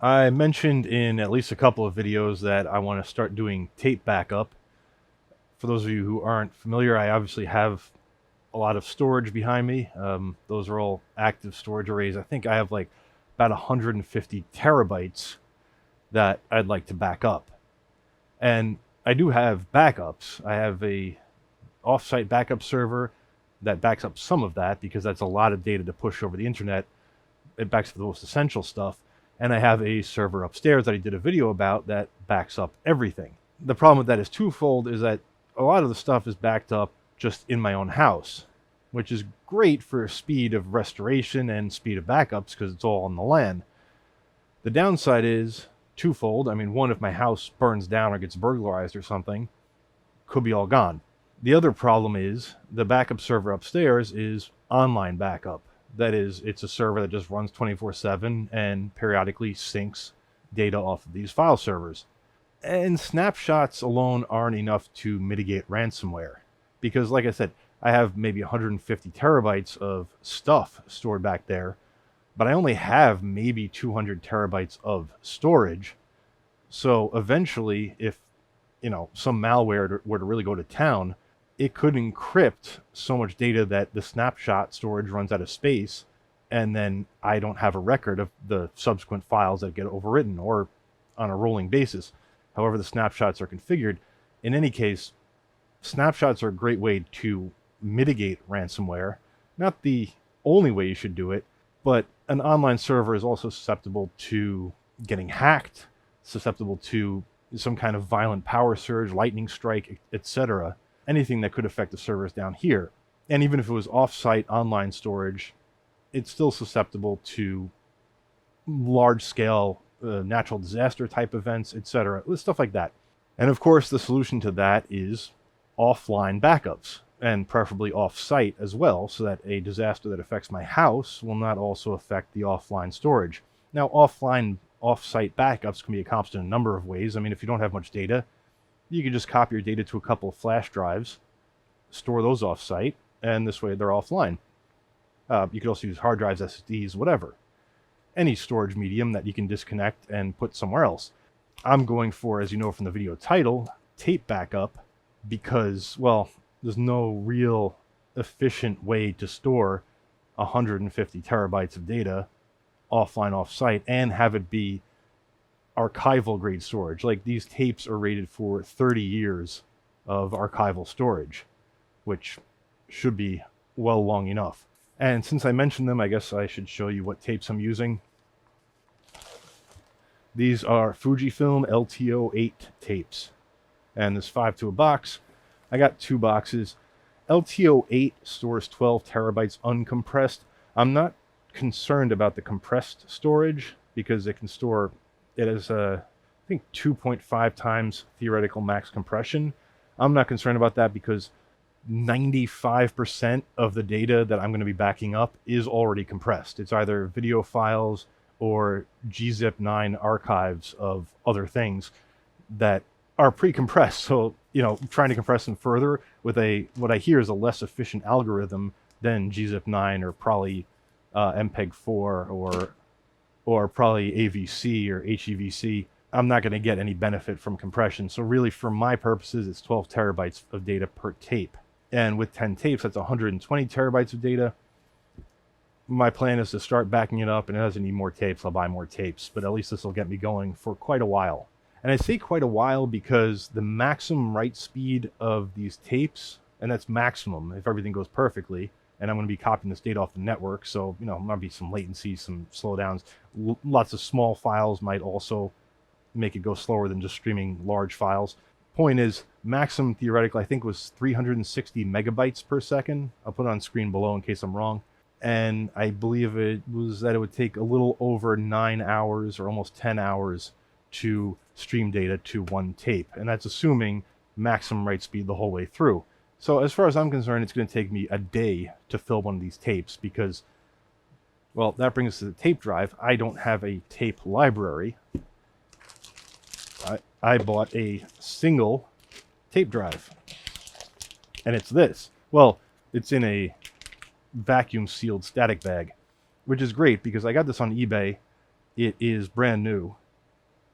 I mentioned in at least a couple of videos that I want to start doing tape backup. For those of you who aren't familiar, I obviously have a lot of storage behind me. Those are all active storage arrays. I think I have like about 150 terabytes that I'd like to back up. And I do have backups. I have a offsite backup server that backs up some of that because that's a lot of data to push over the internet. It backs up the most essential stuff. And I have a server upstairs that I did a video about that backs up everything. The problem with that is twofold, is that a lot of the stuff is backed up just in my own house, which is great for speed of restoration and speed of backups because it's all on the LAN. The downside is twofold. I mean, one, if my house burns down or gets burglarized or something, could be all gone. The other problem is the backup server upstairs is online backup. That is, it's a server that just runs 24/7 and periodically syncs data off of these file servers. And snapshots alone aren't enough to mitigate ransomware. Because, like I said, I have maybe 150 terabytes of stuff stored back there, but I only have maybe 200 terabytes of storage. So eventually, if some malware were to really go to town, it could encrypt so much data that the snapshot storage runs out of space, and then I don't have a record of the subsequent files that get overwritten, or on a rolling basis, however the snapshots are configured. In any case, snapshots are a great way to mitigate ransomware. Not the only way you should do it, but an online server is also susceptible to getting hacked, susceptible to some kind of violent power surge, lightning strike, etc. Anything that could affect the servers down here. And even if it was off-site online storage, it's still susceptible to large-scale natural disaster type events, etc. Stuff like that. And of course, the solution to that is offline backups, and preferably off-site as well, so that a disaster that affects my house will not also affect the offline storage. Now, off-site backups can be accomplished in a number of ways. I mean, if you don't have much data, you can just copy your data to a couple of flash drives, store those off-site, and this way they're offline. You could also use hard drives, SSDs, whatever. Any storage medium that you can disconnect and put somewhere else. I'm going for, as you know from the video title, tape backup, because, well, there's no real efficient way to store 150 terabytes of data offline, off-site, and have it be archival grade storage. Like, these tapes are rated for 30 years of archival storage, which should be well long enough. And since I mentioned them, I guess I should show you what tapes I'm using. These are Fujifilm LTO-8 tapes, and there's 5 to a box. I got 2 boxes. LTO-8 stores 12 terabytes uncompressed. I'm not concerned about the compressed storage because it can store it as I think 2.5 times theoretical max compression. I'm not concerned about that because 95% of the data that I'm going to be backing up is already compressed. It's either video files or gzip-9 archives of other things that are pre-compressed. So, trying to compress them further with what I hear is a less efficient algorithm than gzip-9 or probably MPEG-4 or probably AVC or HEVC. I'm not going to get any benefit from compression. So really, for my purposes, it's 12 terabytes of data per tape. And with 10 tapes, that's 120 terabytes of data. My plan is to start backing it up, and as I need more tapes, I'll buy more tapes. But at least this will get me going for quite a while. And I say quite a while because the maximum write speed of these tapes, and that's maximum if everything goes perfectly, and I'm going to be copying this data off the network, so, might be some latency, some slowdowns. Lots of small files might also make it go slower than just streaming large files. Point is, maximum theoretical, I think, was 360 megabytes per second. I'll put it on screen below in case I'm wrong. And I believe it was that it would take a little over 9 hours or almost 10 hours to stream data to one tape. And that's assuming maximum write speed the whole way through. So as far as I'm concerned, it's going to take me a day to fill one of these tapes because, well, that brings us to the tape drive. I don't have a tape library. I bought a single tape drive, and it's this. Well, it's in a vacuum sealed static bag, which is great because I got this on eBay it is brand new,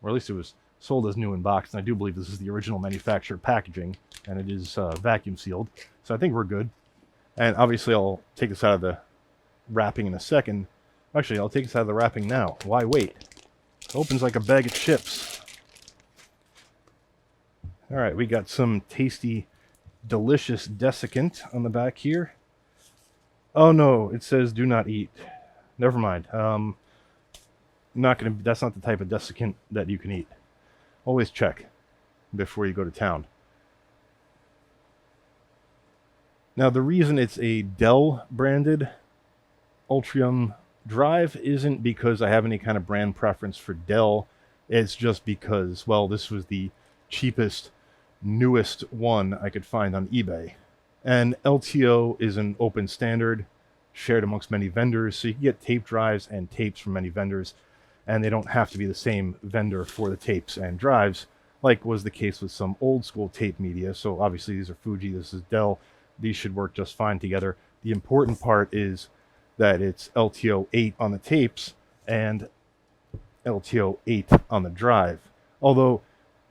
or at least it was sold as new in box, and I do believe this is the original manufacturer packaging, and it is vacuum sealed, so I think we're good. And obviously I'll take this out of the wrapping in a second. Actually, I'll take this out of the wrapping now. Why wait? It opens like a bag of chips. Alright, we got some tasty, delicious desiccant on the back here. Oh no, it says do not eat. Never mind. That's not the type of desiccant that you can eat. Always check before you go to town. Now, the reason it's a Dell-branded Ultrium drive isn't because I have any kind of brand preference for Dell. It's just because, well, this was the cheapest, newest one I could find on eBay. And LTO is an open standard shared amongst many vendors, so you can get tape drives and tapes from many vendors, and they don't have to be the same vendor for the tapes and drives, like was the case with some old school tape media. So obviously these are Fuji, this is Dell. These should work just fine together. The important part is that it's LTO-8 on the tapes and LTO-8 on the drive. Although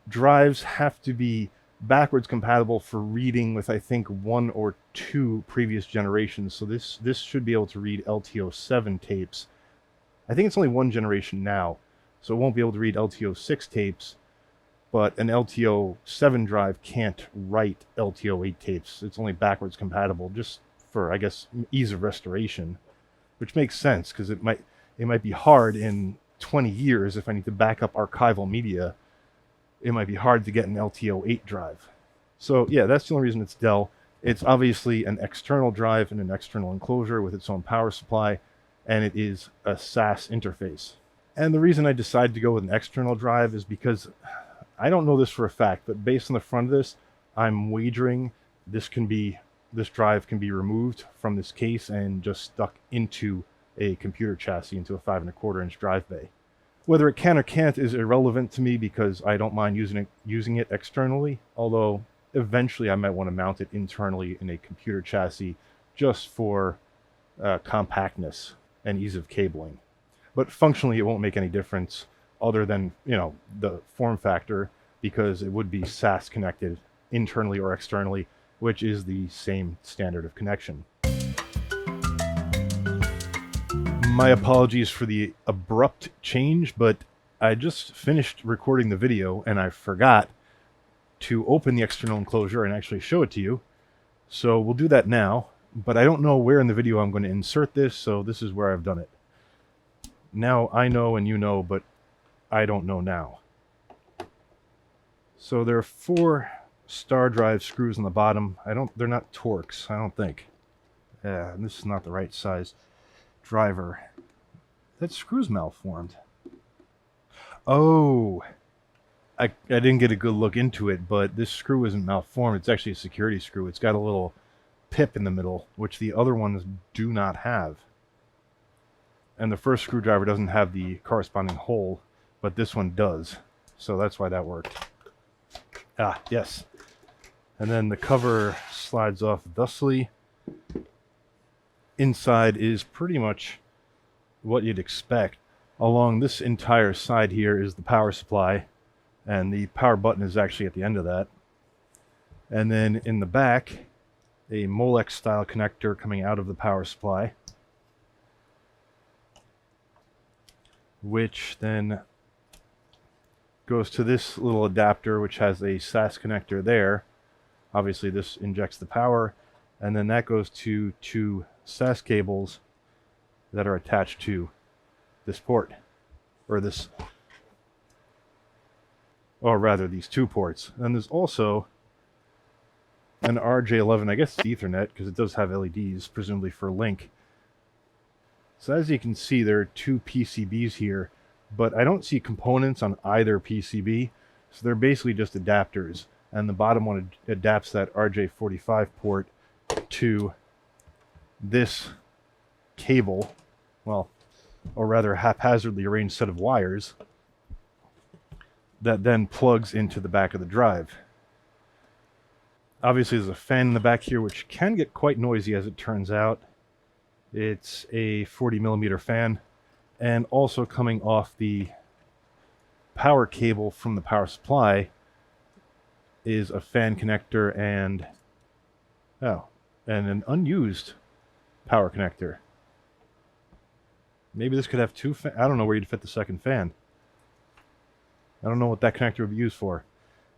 drives have to be backwards compatible for reading with, I think, 1 or 2 previous generations. So this should be able to read LTO-7 tapes. I think it's only 1 generation now, so it won't be able to read LTO-6 tapes, but an LTO-7 drive can't write LTO-8 tapes. It's only backwards compatible, just for, I guess, ease of restoration, which makes sense, because it might be hard in 20 years if I need to back up archival media. It might be hard to get an LTO-8 drive. So yeah, that's the only reason it's Dell. It's obviously an external drive and an external enclosure with its own power supply, and it is a SAS interface. And the reason I decided to go with an external drive is because, I don't know this for a fact, but based on the front of this, I'm wagering this drive can be removed from this case and just stuck into a computer chassis, into a 5 1/4 inch drive bay. Whether it can or can't is irrelevant to me, because I don't mind using it externally, although eventually I might want to mount it internally in a computer chassis just for compactness and ease of cabling. But functionally it won't make any difference other than, the form factor, because it would be SAS connected internally or externally, which is the same standard of connection. My apologies for the abrupt change, but I just finished recording the video and I forgot to open the external enclosure and actually show it to you. So we'll do that now, but I don't know where in the video I'm going to insert this, so this is where I've done it. Now I know and you know, but I don't know now. So there are 4 star drive screws on the bottom. They're not Torx, I don't think. Yeah, this is not the right size driver. That screw's malformed. Oh, I didn't get a good look into it, but this screw isn't malformed. It's actually a security screw. It's got a little pip in the middle, which the other ones do not have. And the first screwdriver doesn't have the corresponding hole, but this one does. So that's why that worked. Ah, yes. And then the cover slides off thusly. Inside is pretty much what you'd expect. Along this entire side here is the power supply, and the power button is actually at the end of that. And then in the back, a Molex style connector coming out of the power supply, which then goes to this little adapter, which has a SAS connector there. Obviously this injects the power, and then that goes to 2 SAS cables that are attached to this port, or this, or rather these 2 ports. And there's also an RJ11, I guess it's Ethernet, because it does have LEDs, presumably for link. So as you can see, there are 2 PCBs here, but I don't see components on either PCB, so they're basically just adapters. And the bottom one adapts that RJ45 port to this cable, well, or rather haphazardly arranged set of wires that then plugs into the back of the drive. Obviously there's a fan in the back here, which can get quite noisy as it turns out. It's a 40mm fan, And also coming off the power cable from the power supply is a fan connector and an unused power connector. Maybe this could have two I don't know where you'd fit the second fan. I don't know what that connector would be used for.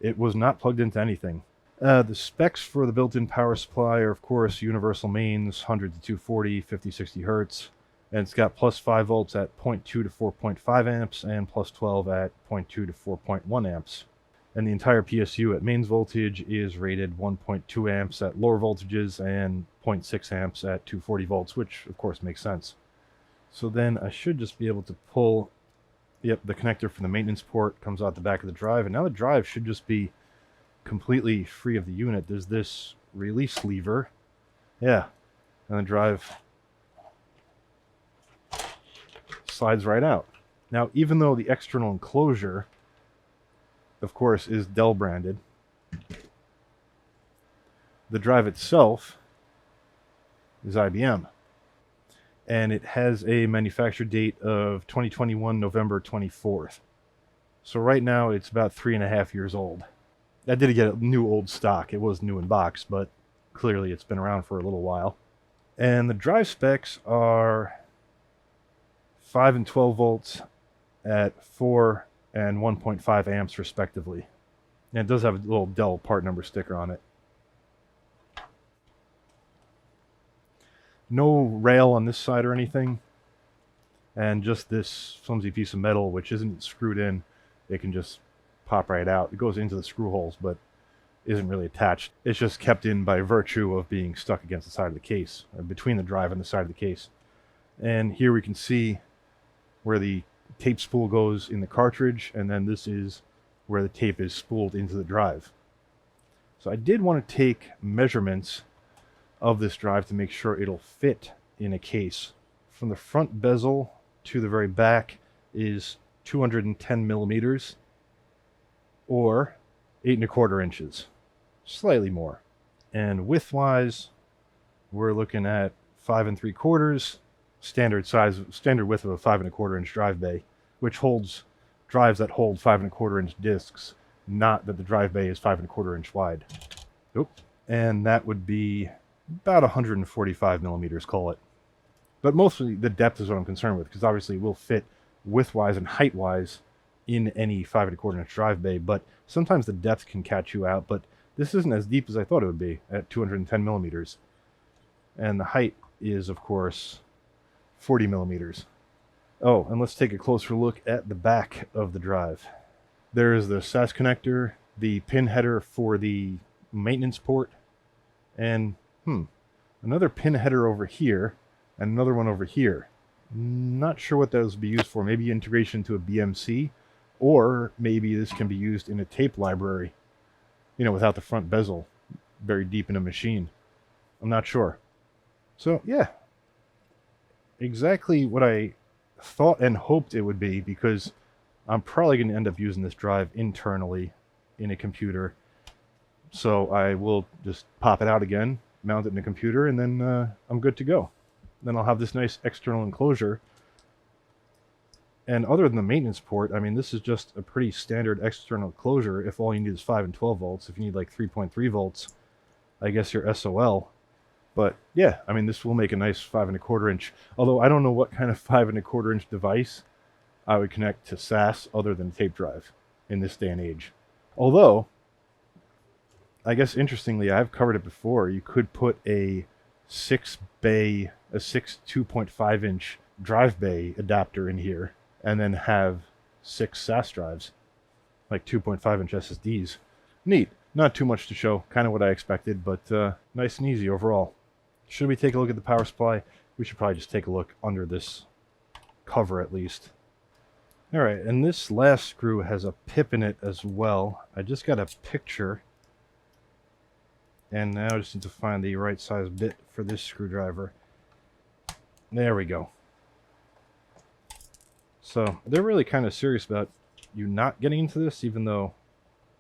It was not plugged into anything. The specs for the built-in power supply are, of course, universal mains, 100 to 240, 50, 60 hertz. And it's got plus 5 volts at 0.2 to 4.5 amps and plus 12 at 0.2 to 4.1 amps. And the entire PSU at mains voltage is rated 1.2 amps at lower voltages and 0.6 amps at 240 volts, which of course makes sense. So then I should just be able to pull, yep, the connector for the maintenance port comes out the back of the drive, and now the drive should just be completely free of the unit. There's this release lever, yeah, and the drive slides right out. Now, even though the external enclosure, of course, is Dell-branded, the drive itself is IBM. And it has a manufacture date of 2021, November 24th. So right now, it's about 3.5 years old. I did get a new old stock. It was new in box, but clearly it's been around for a little while. And the drive specs are 5 and 12 volts at 4 and 1.5 amps respectively. And it does have a little Dell part number sticker on it. No rail on this side or anything, and just this flimsy piece of metal which isn't screwed in. It can just pop right out. It goes into the screw holes but isn't really attached. It's just kept in by virtue of being stuck against the side of the case, or between the drive and the side of the case. And here we can see where the tape spool goes in the cartridge, and then this is where the tape is spooled into the drive. So I did want to take measurements of this drive to make sure it'll fit in a case. From the front bezel to the very back is 210 millimeters, or 8¼ inches, slightly more. And width-wise, we're looking at 5¾ standard size, standard width of a 5¼ inch drive bay, which holds drives that hold 5¼ inch discs, not that the drive bay is 5¼ inch wide. Oop. And that would be about 145 millimeters, call it. But mostly the depth is what I'm concerned with, because obviously it will fit width-wise and height-wise in any 5¼ inch drive bay, but sometimes the depth can catch you out, but this isn't as deep as I thought it would be at 210 millimeters. And the height is, of course, 40 millimeters. Oh, and let's take a closer look at the back of the drive. There is the SAS connector, the pin header for the maintenance port, and another pin header over here, and another one over here. Not sure what those would be used for. Maybe integration to a BMC, or maybe this can be used in a tape library, you know, without the front bezel buried deep in a machine. I'm not sure. So, yeah. Exactly what I thought and hoped it would be, because I'm probably going to end up using this drive internally in a computer. So I will just pop it out again, mount it in a computer, and then I'm good to go. Then I'll have this nice external enclosure. And other than the maintenance port, I mean, this is just a pretty standard external enclosure if all you need is 5 and 12 volts. If you need like 3.3 volts, I guess you're SOL. But yeah, I mean, this will make a nice 5¼ inch. Although I don't know what kind of 5¼ inch device I would connect to SAS other than tape drive in this day and age. Although, I guess interestingly, I've covered it before. You could put a 6 2.5 inch drive bay adapter in here, and then have 6 SAS drives, like 2.5 inch SSDs. Neat. Not too much to show, kind of what I expected, but nice and easy overall. Should we take a look at the power supply? We should probably just take a look under this cover at least. Alright, and this last screw has a pip in it as well. I just got a picture, and now I just need to find the right size bit for this screwdriver. There we go. So they're really kind of serious about you not getting into this, even though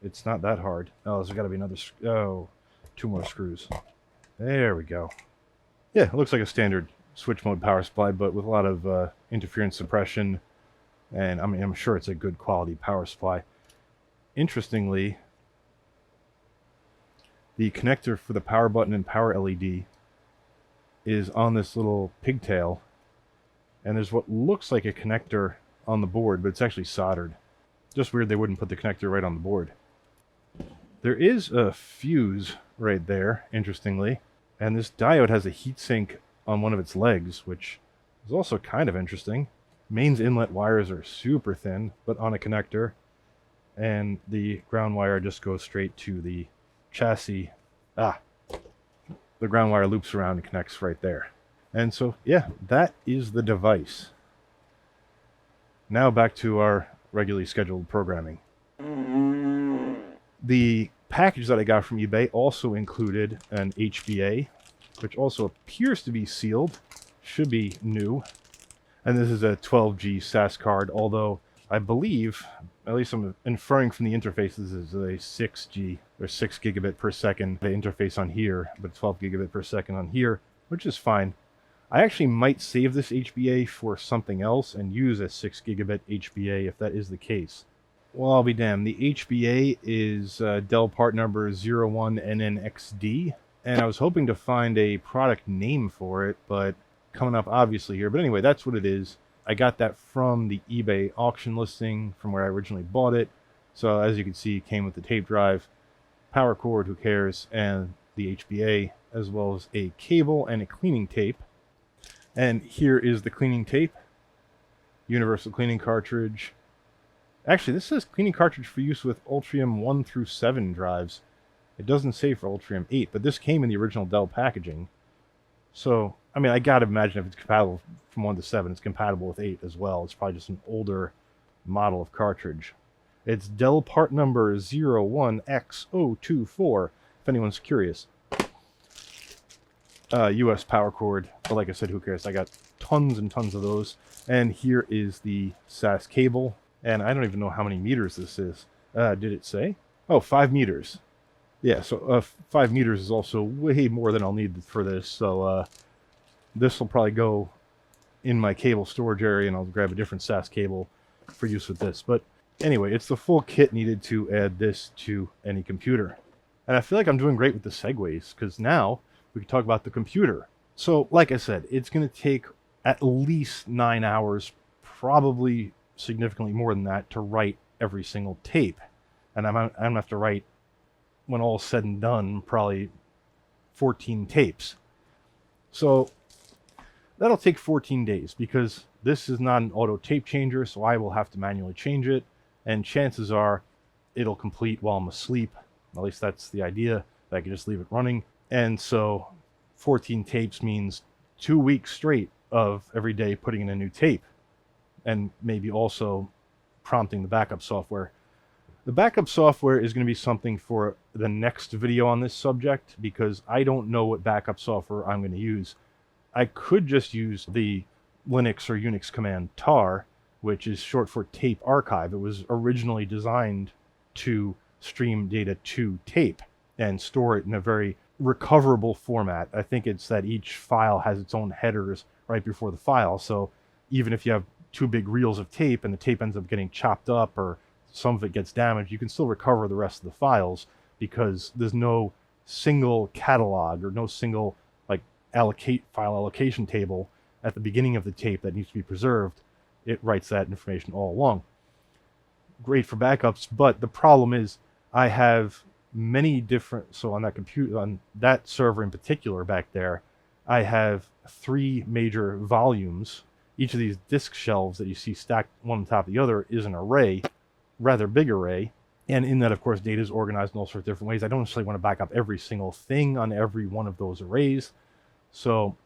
it's not that hard. Oh, there's got to be another, 2 more screws. There we go. Yeah, it looks like a standard switch mode power supply, but with a lot of interference suppression, and I mean, I'm sure it's a good quality power supply. Interestingly, the connector for the power button and power LED is on this little pigtail, and there's what looks like a connector on the board, but it's actually soldered. Just weird they wouldn't put the connector right on the board. There is a fuse right there, interestingly, and this diode has a heatsink on one of its legs, which is also kind of interesting. Mains inlet wires are super thin, but on a connector, and the ground wire just goes straight to the chassis. The ground wire loops around and connects right there. And so, yeah, that is the device. Now back to our regularly scheduled programming. The package that I got from eBay also included an HBA, which also appears to be sealed, should be new. And this is a 12G SAS card, although I believe, at least I'm inferring from the interface, this is a 6G or 6 gigabit per second interface on here, but 12 gigabit per second on here, which is fine. I actually might save this HBA for something else and use a 6 gigabit HBA if that is the case. Well, I'll be damned. The HBA is Dell part number 01NNXD, and I was hoping to find a product name for it, but coming up obviously here. But anyway, that's what it is. I got that from the eBay auction listing from where I originally bought it. So as you can see, it came with the tape drive, power cord, who cares, and the HBA, as well as a cable and a cleaning tape. And here is the cleaning tape, universal cleaning cartridge. Actually, this says cleaning cartridge for use with Ultrium 1 through 7 drives. It doesn't say for Ultrium 8, but this came in the original Dell packaging. So, I mean, I gotta imagine if it's compatible from 1 to 7, it's compatible with 8 as well. It's probably just an older model of cartridge. It's Dell part number 01X024, if anyone's curious. US power cord, but like I said, who cares? I got tons and tons of those. And here is the SAS cable, and I don't even know how many meters this is. Did it say? Oh, 5 meters. Yeah, so 5 meters is also way more than I'll need for this, so this will probably go in my cable storage area, and I'll grab a different SAS cable for use with this. But anyway, it's the full kit needed to add this to any computer. And I feel like I'm doing great with the segues, because now we can talk about the computer. So, like I said, it's going to take at least 9 hours, probably significantly more than that, to write every single tape. And I'm going to have to write, when all's said and done, probably 14 tapes. So that'll take 14 days, because this is not an auto tape changer, so I will have to manually change it, and chances are it'll complete while I'm asleep. At least that's the idea, that I can just leave it running. And so 14 tapes means 2 weeks straight of every day putting in a new tape, and maybe also prompting the backup software. The backup software is going to be something for the next video on this subject, because I don't know what backup software I'm going to use. I could just use the Linux or Unix command tar, which is short for tape archive. It was originally designed to stream data to tape and store it in a very recoverable format. I think it's that each file has its own headers right before the file, so even if you have 2 big reels of tape and the tape ends up getting chopped up or some of it gets damaged, you can still recover the rest of the files, because there's no single catalog or no single like file allocation table at the beginning of the tape that needs to be preserved. It writes that information all along. Great for backups, but the problem is I have many different, so on that computer, on that server in particular back there, I have 3 major volumes. Each of these disk shelves that you see stacked one on top of the other is an array, rather big array, and in that, of course, data is organized in all sorts of different ways. I don't necessarily want to back up every single thing on every one of those arrays, so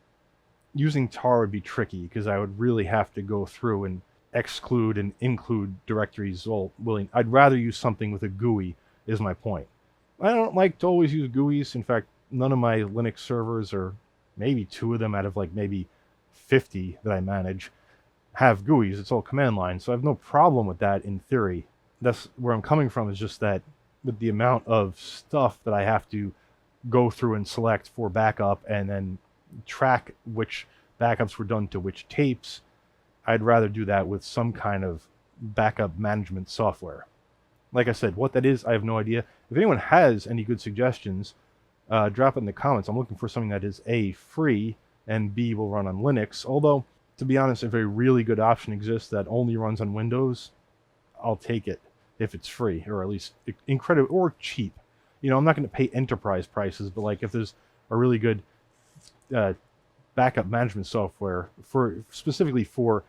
using tar would be tricky, because I would really have to go through and exclude and include directories all willing. I'd rather use something with a GUI, is my point. I don't like to always use GUIs. In fact, none of my Linux servers, or maybe 2 of them out of like maybe 50 that I manage, have GUIs. It's all command line, so I have no problem with that in theory. That's where I'm coming from, is just that with the amount of stuff that I have to go through and select for backup and then track which backups were done to which tapes, I'd rather do that with some kind of backup management software. Like I said, what that is, I have no idea. If anyone has any good suggestions, drop it in the comments. I'm looking for something that is A, free, and B, will run on Linux. Although, to be honest, if a really good option exists that only runs on Windows, I'll take it if it's free, or at least incredible or cheap. You know, I'm not going to pay enterprise prices, but like if there's a really good backup management software specifically for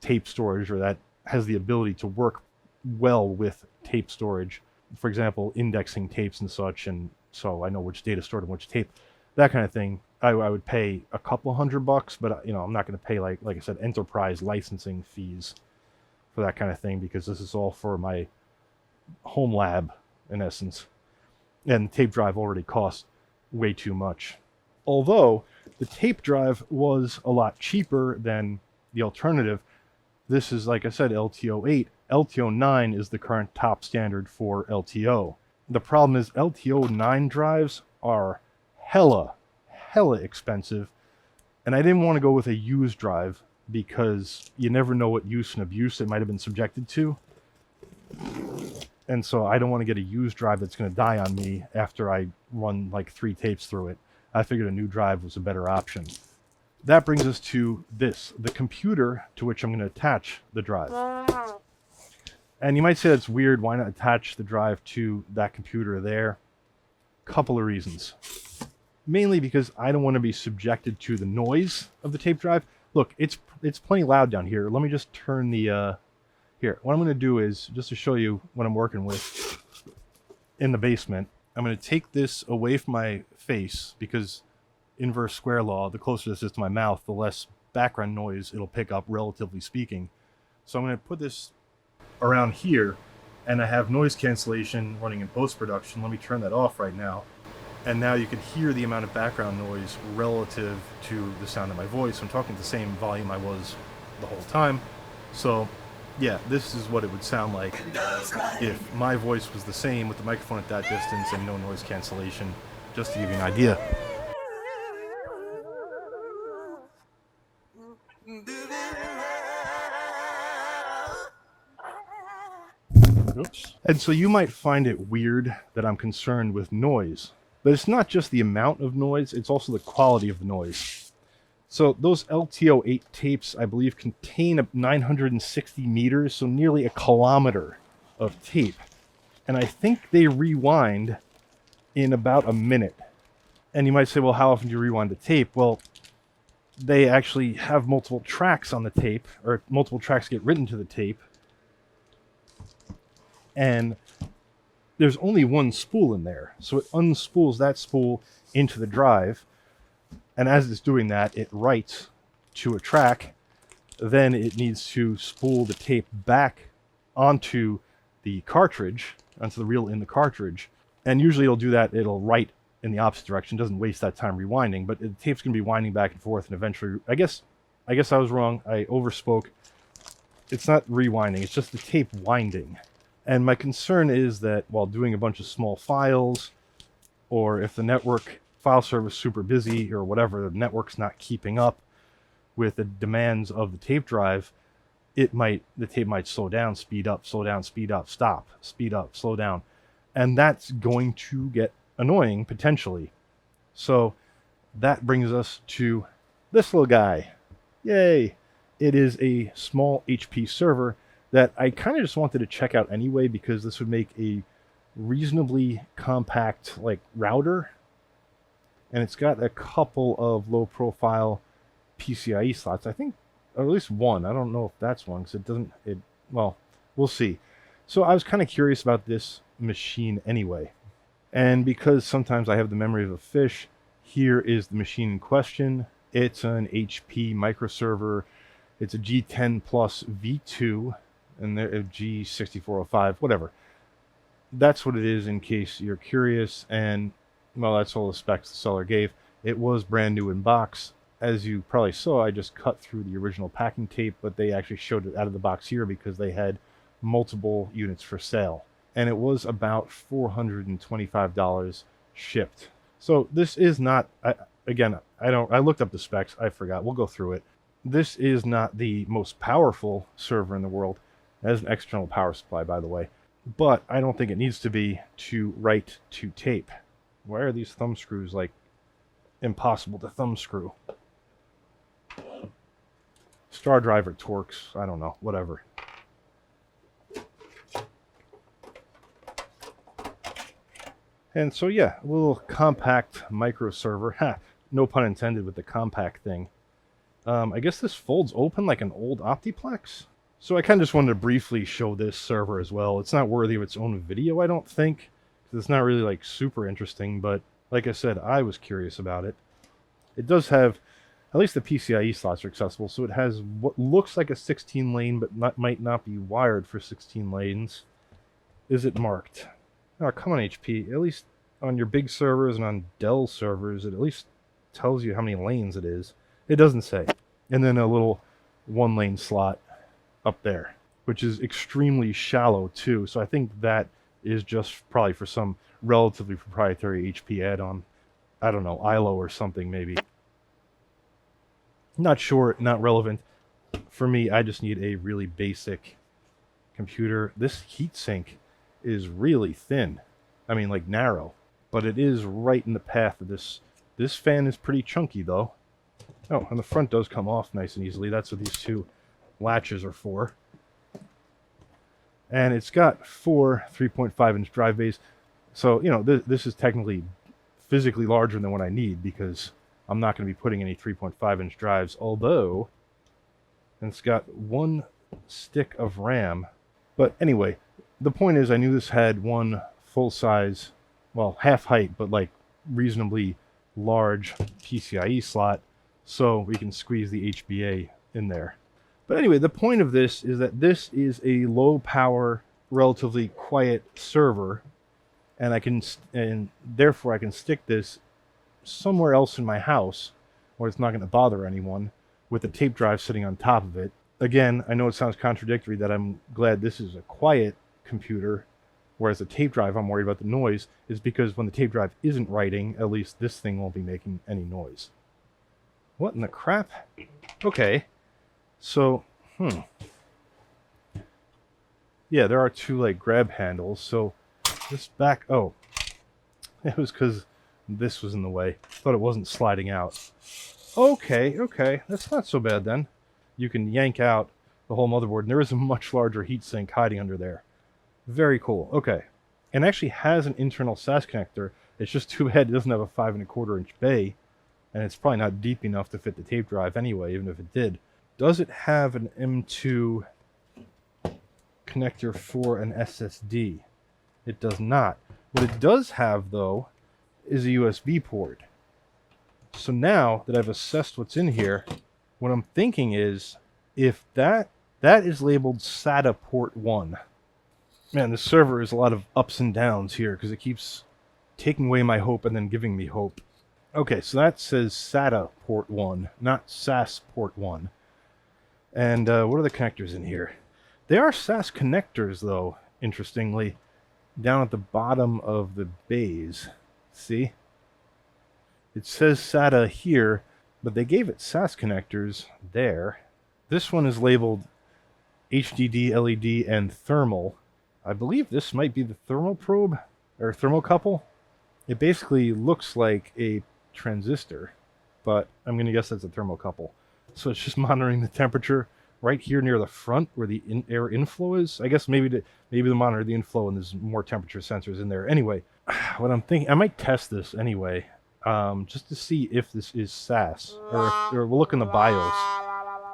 tape storage, or that has the ability to work well with tape storage, for example, indexing tapes and such, and so I know which data stored on which tape, that kind of thing, I would pay a couple $100, but you know, I'm not going to pay like I said, enterprise licensing fees for that kind of thing, because this is all for my home lab in essence, and the tape drive already costs way too much. Although the tape drive was a lot cheaper than the alternative. This is, like I said, LTO-8. LTO-9 is the current top standard for LTO. The problem is LTO-9 drives are hella expensive, and I didn't want to go with a used drive because you never know what use and abuse it might have been subjected to. And so I don't want to get a used drive that's going to die on me after I run like 3 tapes through it. I figured a new drive was a better option. That brings us to this, the computer to which I'm going to attach the drive. And you might say that's weird, why not attach the drive to that computer there? Couple of reasons. Mainly because I don't want to be subjected to the noise of the tape drive. Look, it's plenty loud down here. Let me just turn the... Here, what I'm going to do is, just to show you what I'm working with in the basement, I'm going to take this away from my face, because inverse square law, the closer this is to my mouth, the less background noise it'll pick up, relatively speaking. So I'm going to put this around here, and I have noise cancellation running in post-production. Let me turn that off right now. And now you can hear the amount of background noise relative to the sound of my voice. I'm talking the same volume I was the whole time. So yeah, this is what it would sound like if my voice was the same with the microphone at that distance and no noise cancellation, just to give you an idea. Oops. And so you might find it weird that I'm concerned with noise, but it's not just the amount of noise, it's also the quality of the noise. So those LTO-8 tapes, I believe, contain 960 meters, so nearly a kilometer of tape. And I think they rewind in about a minute. And you might say, well, how often do you rewind a tape? Well, they actually have multiple tracks on the tape, or multiple tracks get written to the tape. And there's only one spool in there, so it unspools that spool into the drive. And as it's doing that, it writes to a track. Then it needs to spool the tape back onto the cartridge, onto the reel in the cartridge. And usually it'll do that, it'll write in the opposite direction, doesn't waste that time rewinding, but the tape's going to be winding back and forth, and eventually, I guess I was wrong, I overspoke. It's not rewinding, it's just the tape winding. And my concern is that while doing a bunch of small files, or if the network file server is super busy or whatever, the network's not keeping up with the demands of the tape drive, the tape might slow down, speed up, slow down, speed up, stop, speed up, slow down. And that's going to get annoying, potentially. So that brings us to this little guy. Yay! It is a small HP server that I kind of just wanted to check out anyway, because this would make a reasonably compact like router. And it's got a couple of low-profile PCIe slots. I think, or at least one. I don't know if that's one, because well, we'll see. So I was kind of curious about this machine anyway. And because sometimes I have the memory of a fish, here is the machine in question. It's an HP MicroServer. It's a G10 Plus V2, and a G6405, whatever. That's what it is, in case you're curious. And well, that's all the specs the seller gave. It was brand new in box. As you probably saw, I just cut through the original packing tape, but they actually showed it out of the box here because they had multiple units for sale. And it was about $425 shipped. So this is not, I looked up the specs, I forgot. We'll go through it. This is not the most powerful server in the world. It has an external power supply, by the way. But I don't think it needs to be to write to tape. Why are these thumb screws, like, impossible to thumb screw? Star driver torques, I don't know, whatever. And so yeah, a little compact microserver. Ha, no pun intended with the compact thing. I guess this folds open like an old Optiplex. So I kind of just wanted to briefly show this server as well. It's not worthy of its own video, I don't think, because it's not really like super interesting, but like I said, I was curious about it. It does have, at least the PCIe slots are accessible, so it has what looks like a 16 lane, but might not be wired for 16 lanes. Is it marked? Oh, come on, HP. At least on your big servers and on Dell servers, it at least tells you how many lanes it is. It doesn't say. And then a little 1-lane slot up there, which is extremely shallow too. So I think that is just probably for some relatively proprietary HP add-on. I don't know, ILO or something maybe. Not sure, not relevant. For me, I just need a really basic computer. This heatsink is really thin. I mean, like narrow. But it is right in the path of this. This fan is pretty chunky though. Oh, and the front does come off nice and easily. That's what these two latches are for. And it's got 4 3.5-inch drive bays. So, you know, this is technically physically larger than what I need because I'm not going to be putting any 3.5-inch drives. Although, and it's got 1 stick of RAM. But anyway, the point is I knew this had 1 full-size, well, half height, but like reasonably large PCIe slot, so we can squeeze the HBA in there. But anyway, the point of this is that this is a low-power, relatively quiet server, and therefore I can stick this somewhere else in my house where it's not going to bother anyone, with a tape drive sitting on top of it. Again, I know it sounds contradictory that I'm glad this is a quiet computer, whereas the tape drive, I'm worried about the noise, is because when the tape drive isn't writing, at least this thing won't be making any noise. What in the crap? Okay. So, yeah, there are 2, like, grab handles, so this back... Oh. It was because this was in the way. Thought it wasn't sliding out. Okay, okay. That's not so bad, then. You can yank out the whole motherboard, and there is a much larger heatsink hiding under there. Very cool. Okay. And actually has an internal SAS connector. It's just too bad it doesn't have a 5 1/4-inch bay, and it's probably not deep enough to fit the tape drive anyway, even if it did. Does it have an M2 connector for an SSD? It does not. What it does have, though, is a USB port. So now that I've assessed what's in here, what I'm thinking is, if that is labeled SATA port 1. Man, this server is a lot of ups and downs here, because it keeps taking away my hope and then giving me hope. Okay, so that says SATA port 1, not SAS port 1. And what are the connectors in here? They are SAS connectors, though, interestingly, down at the bottom of the bays. See? It says SATA here, but they gave it SAS connectors there. This one is labeled HDD, LED, and thermal. I believe this might be the thermal probe, or thermocouple. It basically looks like a transistor, but I'm going to guess that's a thermocouple. So it's just monitoring the temperature right here near the front where the air inflow is. I guess maybe to monitor the inflow, and there's more temperature sensors in there. Anyway, what I'm thinking, I might test this anyway, just to see if this is SAS, or we'll look in the BIOS.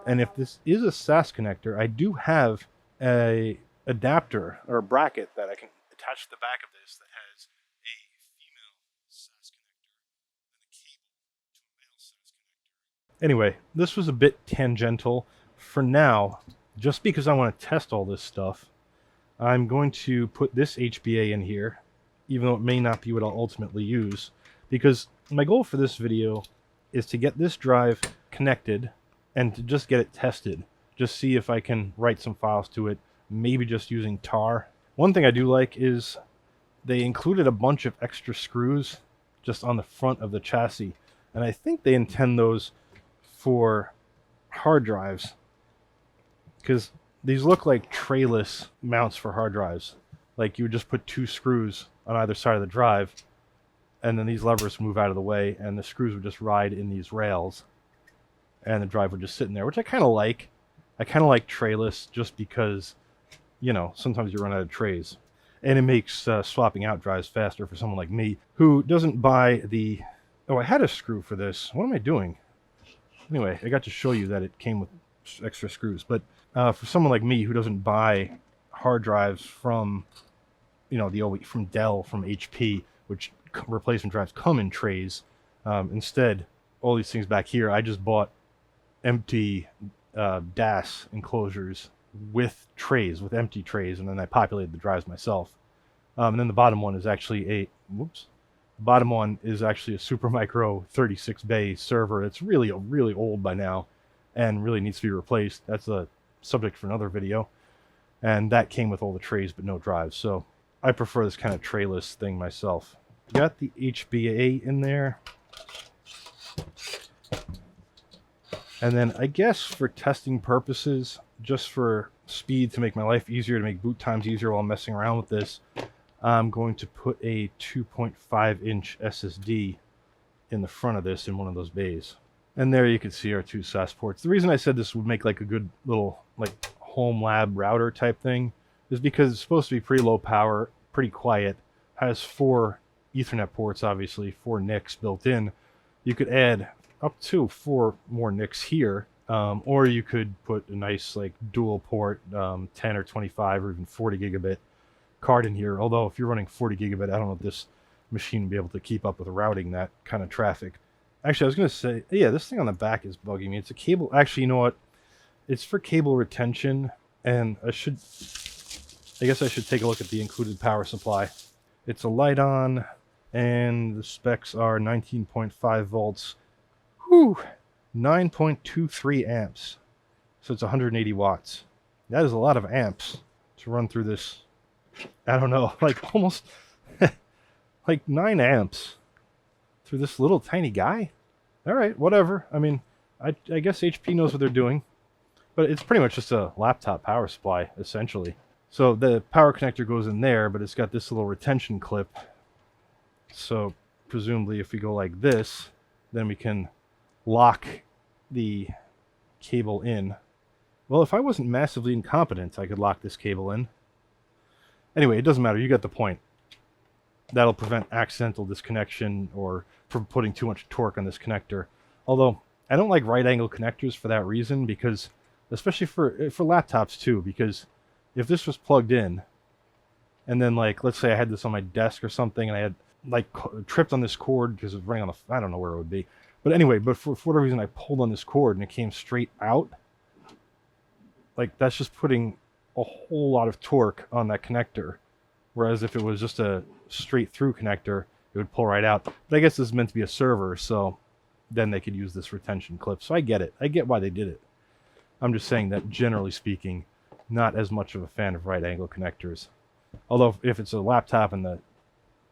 And if this is a SAS connector, I do have a adapter or a bracket that I can attach to the back of this that has a female SAS connector and a cable to a male SAS connector. Anyway, this was a bit tangential. For now, just because I want to test all this stuff, I'm going to put this HBA in here, even though it may not be what I'll ultimately use, because my goal for this video is to get this drive connected and to just get it tested. Just see if I can write some files to it, maybe just using tar. One thing I do like is they included a bunch of extra screws just on the front of the chassis, and I think they intend those for hard drives, because these look like trayless mounts for hard drives. Like you would just put 2 screws on either side of the drive, and then these levers move out of the way, and the screws would just ride in these rails, and the drive would just sit in there, which I kind of like. I kind of like trayless just because, you know, sometimes you run out of trays. And it makes swapping out drives faster for someone like me who doesn't buy the... Oh, I had a screw for this. What am I doing? Anyway, I got to show you that it came with extra screws. But for someone like me who doesn't buy hard drives from, you know, from Dell, from HP, which replacement drives come in trays, instead, all these things back here, I just bought empty DAS enclosures with trays, with empty trays, and then I populated the drives myself. And then the bottom one is actually the bottom one is actually a Supermicro 36 bay server. It's really old by now and really needs to be replaced. That's a subject for another video. And that came with all the trays but no drives. So I prefer this kind of trayless thing myself. Got the HBA in there. And then I guess for testing purposes, just for speed, to make my life easier, to make boot times easier while I'm messing around with this, I'm going to put a 2.5-inch SSD in the front of this in one of those bays. And there you can see our 2 SAS ports. The reason I said this would make like a good little like home lab router type thing is because it's supposed to be pretty low power, pretty quiet, has 4 Ethernet ports, obviously, 4 NICs built in. You could add up to 4 more NICs here, or you could put a nice like dual port 10 or 25 or even 40 gigabit card in here. Although if you're running 40 gigabit, I don't know if this machine will be able to keep up with routing that kind of traffic. Actually, I was going to say, yeah, this thing on the back is bugging me. It's a cable. Actually, you know what? It's for cable retention, and I guess I should take a look at the included power supply. It's a light-on, and the specs are 19.5 volts. Whew! 9.23 amps. So it's 180 watts. That is a lot of amps to run through this. I don't know, like almost like 9 amps through this little tiny guy. All right, whatever. I mean, I guess HP knows what they're doing, but it's pretty much just a laptop power supply, essentially. So the power connector goes in there, but it's got this little retention clip. So presumably if we go like this, then we can lock the cable in. Well, if I wasn't massively incompetent, I could lock this cable in. Anyway, it doesn't matter. You get the point. That'll prevent accidental disconnection or from putting too much torque on this connector. Although, I don't like right angle connectors for that reason, because, especially for laptops too, because if this was plugged in, and then like, let's say I had this on my desk or something, and I had like tripped on this cord because it was running on the, I don't know where it would be. But anyway, but for whatever reason I pulled on this cord and it came straight out, like that's just putting a whole lot of torque on that connector. Whereas if it was just a straight through connector, it would pull right out. But I guess this is meant to be a server, so then they could use this retention clip. So I get it. I get why they did it. I'm just saying that generally speaking, not as much of a fan of right angle connectors. Although if it's a laptop and the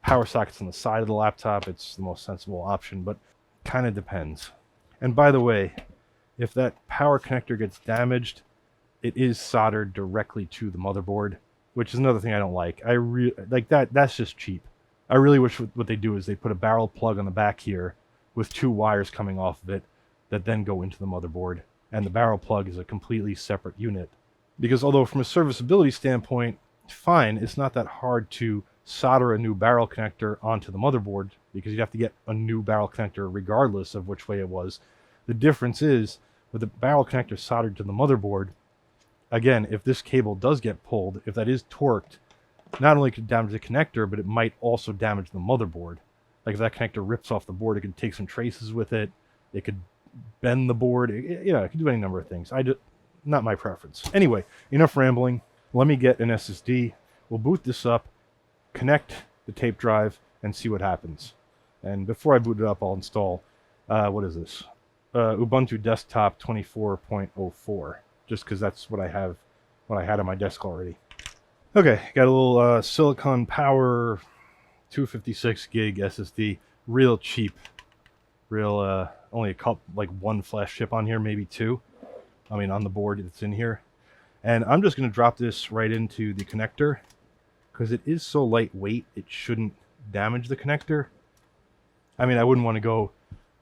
power socket's on the side of the laptop, it's the most sensible option, but kind of depends. And by the way, if that power connector gets damaged, it is soldered directly to the motherboard, which is another thing I don't like. I like that's just cheap. I really wish what they do is they put a barrel plug on the back here with 2 wires coming off of it that then go into the motherboard, and the barrel plug is a completely separate unit. Because although from a serviceability standpoint, fine, it's not that hard to solder a new barrel connector onto the motherboard, because you'd have to get a new barrel connector regardless of which way it was. The difference is, with the barrel connector soldered to the motherboard, again, if this cable does get pulled, if that is torqued, not only could it damage the connector, but it might also damage the motherboard. Like if that connector rips off the board, it could take some traces with it. It could bend the board. It could do any number of things. Not my preference. Anyway, enough rambling. Let me get an SSD. We'll boot this up, connect the tape drive, and see what happens. And before I boot it up, I'll install, what is this? Ubuntu Desktop 24.04. Just because that's what I had on my desk already. Okay, got a little Silicon Power 256 gig SSD, real cheap, only a couple, like 1 flash chip on here, maybe 2. on the board that's in here. And I'm just going to drop this right into the connector because it is so lightweight, it shouldn't damage the connector. I mean, I wouldn't want to go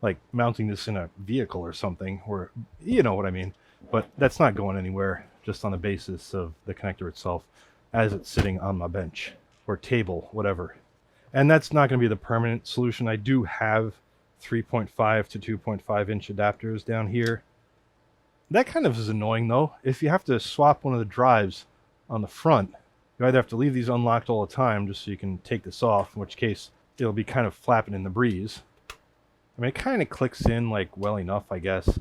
like mounting this in a vehicle or something, or you know what I mean. But that's not going anywhere, just on the basis of the connector itself as it's sitting on my bench or table, whatever. And that's not going to be the permanent solution. I do have 3.5 to 2.5 inch adapters down here. That kind of is annoying though. If you have to swap one of the drives on the front, you either have to leave these unlocked all the time just so you can take this off, in which case it'll be kind of flapping in the breeze. I mean, it kind of clicks in like well enough, I guess.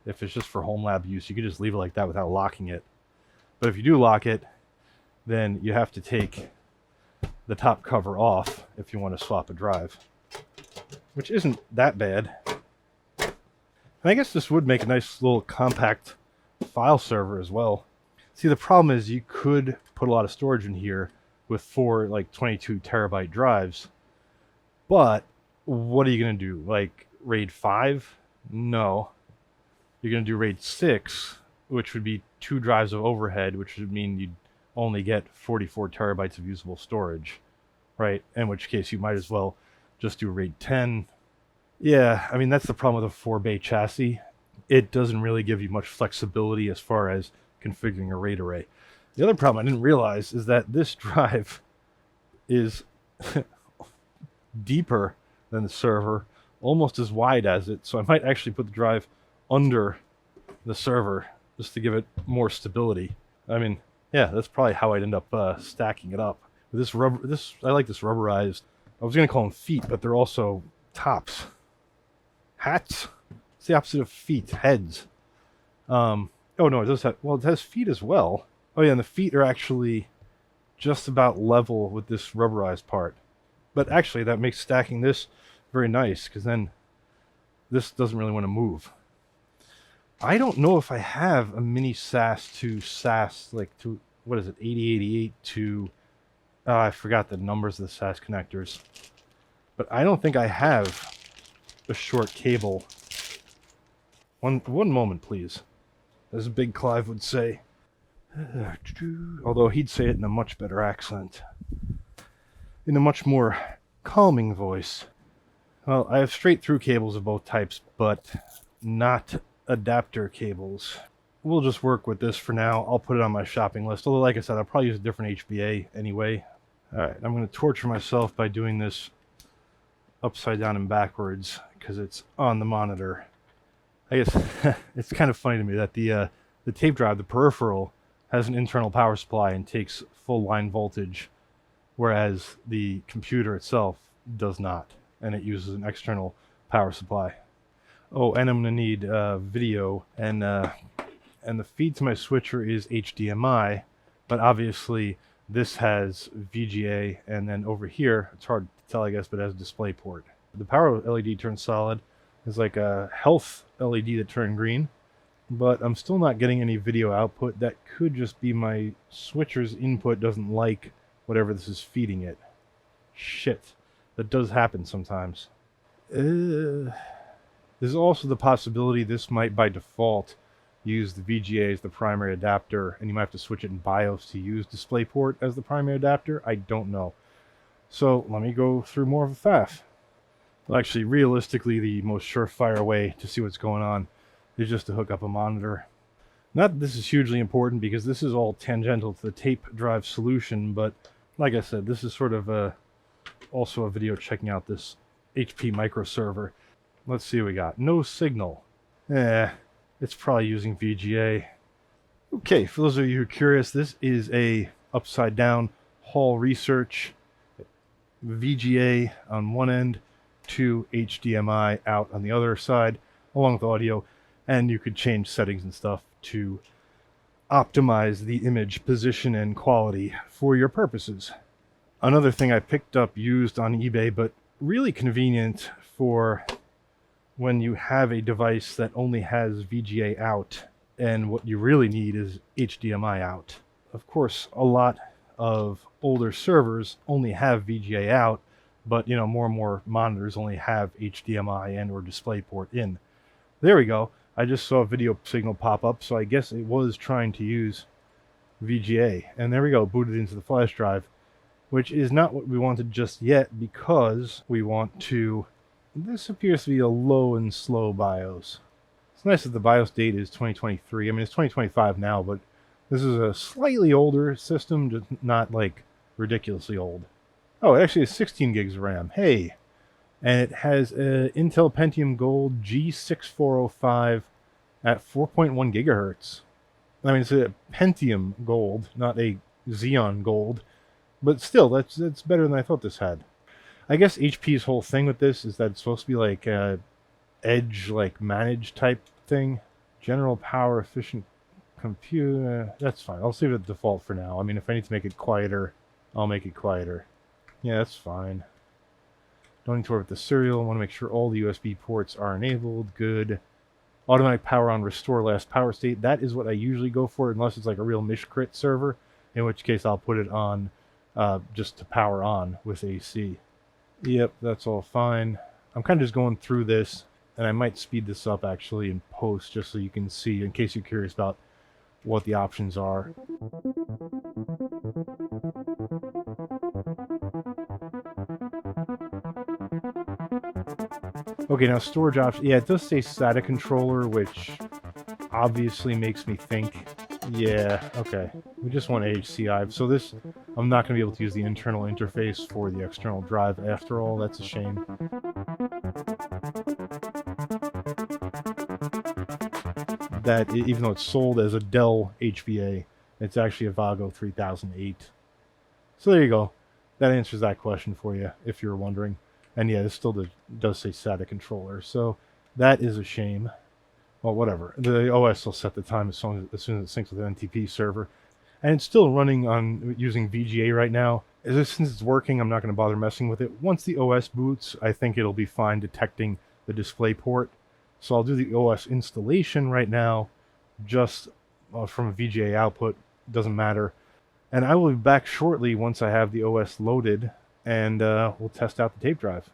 If it's just for home lab use, you could just leave it like that without locking it. But if you do lock it, then you have to take the top cover off if you want to swap a drive, which isn't that bad. And I guess this would make a nice little compact file server as well. See, the problem is you could put a lot of storage in here with 4 like 22 terabyte drives, but what are you going to do? Like RAID 5? No. You're going to do RAID 6, which would be 2 drives of overhead, which would mean you'd only get 44 terabytes of usable storage, right? In which case you might as well just do RAID 10. Yeah, I mean, that's the problem with a 4-bay chassis. It doesn't really give you much flexibility as far as configuring a RAID array. The other problem I didn't realize is that this drive is deeper than the server, almost as wide as it, so I might actually put the drive under the server just to give it more stability. I mean, yeah, that's probably how I'd end up stacking it up. This rubber, I like this rubberized. I was gonna call them feet, but they're also tops. Hats? It's the opposite of feet. Heads. Oh no, it does have, well, it has feet as well. Oh yeah, and the feet are actually just about level with this rubberized part. But actually, that makes stacking this very nice, because then this doesn't really want to move. I don't know if I have a mini SAS to SAS, like to, what is it, 8088 to, I forgot the numbers of the SAS connectors. But I don't think I have a short cable. One moment, please. As Big Clive would say. Although he'd say it in a much better accent. In a much more calming voice. Well, I have straight through cables of both types, but not adapter cables. We'll just work with this for now. I'll put it on my shopping list. Although, like I said, I'll probably use a different HBA anyway. Alright, I'm going to torture myself by doing this upside down and backwards because it's on the monitor. I guess it's kind of funny to me that the tape drive, the peripheral, has an internal power supply and takes full line voltage, whereas the computer itself does not, and it uses an external power supply. Oh, and I'm going to need video, and the feed to my switcher is HDMI, but obviously this has VGA, and then over here, it's hard to tell I guess, but it has a display port. The power LED turns solid. There's like a health LED that turned green, but I'm still not getting any video output. That could just be my switcher's input doesn't like whatever this is feeding it. Shit. That does happen sometimes. There's also the possibility this might by default use the VGA as the primary adapter, and you might have to switch it in BIOS to use DisplayPort as the primary adapter. I don't know. So let me go through more of a faff. Well, actually, realistically, the most surefire way to see what's going on is just to hook up a monitor. Not that this is hugely important because this is all tangential to the tape drive solution, but like I said, this is sort of also a video checking out this HPE MicroServer. Let's see what we got. No signal. It's probably using VGA. Okay, for those of you who are curious, this is a upside down Hall Research VGA on one end, to HDMI out on the other side, along with audio, and you could change settings and stuff to optimize the image position and quality for your purposes. Another thing I picked up used on eBay, but really convenient for when you have a device that only has VGA out and what you really need is HDMI out. Of course, a lot of older servers only have VGA out, but more and more monitors only have HDMI and or DisplayPort in. There we go. I just saw a video signal pop up, so I guess it was trying to use VGA. And there we go, booted into the flash drive, which is not what we wanted just yet, because we want to... This appears to be a low and slow BIOS. It's nice that the BIOS date is 2023. I mean, it's 2025 now, but this is a slightly older system, just not like ridiculously old. Oh, it actually has 16 gigs of RAM. Hey! And it has an Intel Pentium Gold G6405 at 4.1 gigahertz. I mean, it's a Pentium Gold, not a Xeon Gold. But still, that's better than I thought this had. I guess HP's whole thing with this is that it's supposed to be like a edge, like managed type thing. General power efficient compute. That's fine. I'll leave it at default for now. I mean, if I need to make it quieter, I'll make it quieter. Yeah, that's fine. Don't need to worry with the serial. I want to make sure all the USB ports are enabled. Good. Automatic power on restore last power state. That is what I usually go for, unless it's like a real mishcrit server, in which case I'll put it on just to power on with AC. Yep, that's all fine. I'm kind of just going through this, and I might speed this up actually in post just so you can see, in case you're curious about what the options are. Okay, now storage options. Yeah, it does say SATA controller, which obviously makes me think, yeah, okay. We just want HCI. So this, I'm not going to be able to use the internal interface for the external drive after all. That's a shame. That, even though it's sold as a Dell HBA, it's actually a Vago 3008. So there you go. That answers that question for you, if you're wondering. And yeah, this still does say SATA controller, so that is a shame. Well, whatever. The OS will set the time as soon as it syncs with the NTP server. And it's still running on using VGA right now. Since it's working, I'm not going to bother messing with it. Once the OS boots, I think it'll be fine detecting the display port. So I'll do the OS installation right now, just from a VGA output. Doesn't matter. And I will be back shortly once I have the OS loaded, and we'll test out the tape drive.